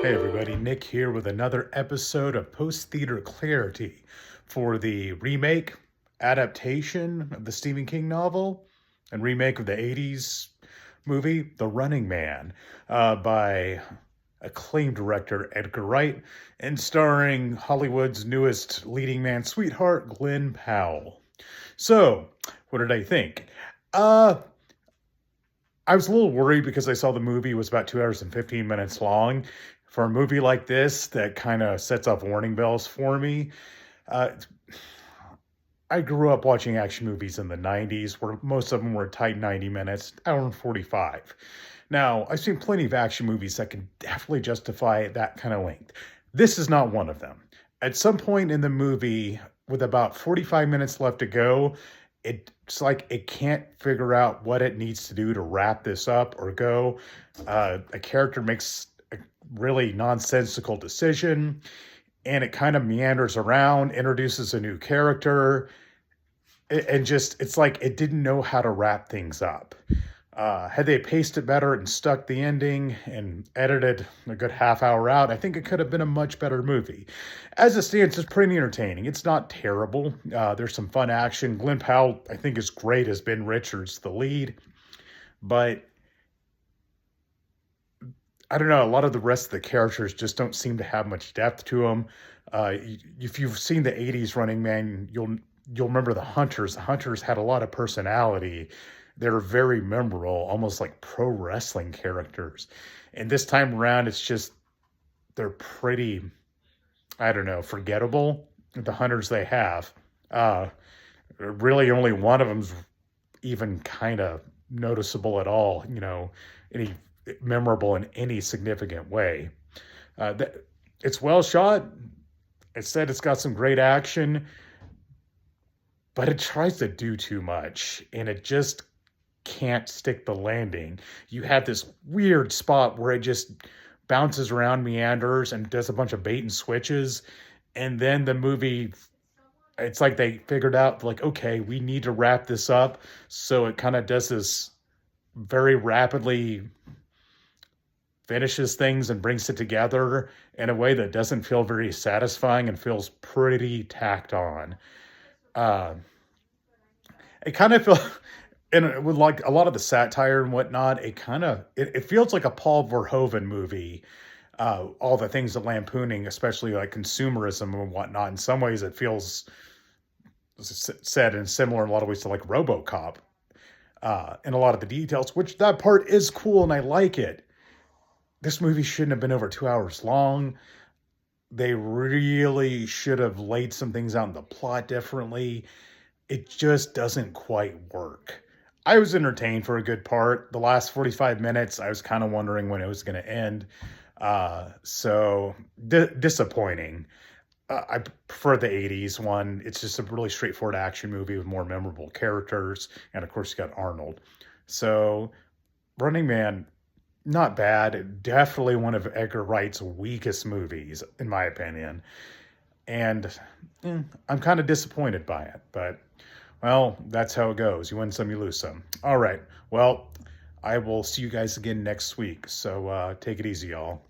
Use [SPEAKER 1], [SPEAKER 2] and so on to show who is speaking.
[SPEAKER 1] Hey everybody, Nick here with another episode of Post Theater Clarity for the remake, adaptation of the Stephen King novel, and remake of the 80s movie, The Running Man, by acclaimed director Edgar Wright, and starring Hollywood's newest leading man sweetheart, Glenn Powell. So, what did I think? I was a little worried because I saw the movie was about 2 hours and 15 minutes long. For a movie like this, that kind of sets off warning bells for me. Uh, I grew up watching action movies in the 90s, where most of them were tight 90 minutes, hour and 45. Now, I've seen plenty of action movies that can definitely justify that kind of length. This is not one of them. At some point in the movie, with about 45 minutes left to go, it's like it can't figure out what it needs to do to wrap this up or go. A character makes a really nonsensical decision, and it kind of meanders around, introduces a new character, and just it's like it didn't know how to wrap things up. Had they paced it better and stuck the ending and edited a good half hour out, I think it could have been a much better movie. As it stands, it's pretty entertaining. It's not terrible. There's some fun action. Glenn Powell, I think, is great as Ben Richards, the lead. But I don't know, a lot of the rest of the characters just don't seem to have much depth to them. If you've seen the 80s Running Man, you'll remember the Hunters. The Hunters had a lot of personality. They're very memorable, almost like pro wrestling characters. And this time around, it's just, they're pretty, I don't know, forgettable, the Hunters they have. Really only one of them's even kind of noticeable at all, any memorable in any significant way. It's well shot. It said it's got some great action, but it tries to do too much, and it just can't stick the landing. You have this weird spot where it just bounces around, meanders, and does a bunch of bait and switches, and then the movie, it's like they figured out, like, okay, we need to wrap this up, so it kind of does this very rapidly, finishes things and brings it together in a way that doesn't feel very satisfying and feels pretty tacked on. It kind of feels, and with like a lot of the satire and whatnot, it feels like a Paul Verhoeven movie. All the things that lampooning, especially like consumerism and whatnot. In some ways, it feels said in similar in a lot of ways to like RoboCop. In a lot of the details, which that part is cool and I like it. This movie shouldn't have been over 2 hours long. They really should have laid some things out in the plot differently. It just doesn't quite work. I was entertained for a good part. The last 45 minutes, I was kind of wondering when it was going to end. So disappointing. I prefer the 80s one. It's just a really straightforward action movie with more memorable characters. And of course, you got Arnold. So Running Man, not bad. Definitely one of Edgar Wright's weakest movies, in my opinion. And I'm kind of disappointed by it. But, well, that's how it goes. You win some, you lose some. All right. Well, I will see you guys again next week. So take it easy, y'all.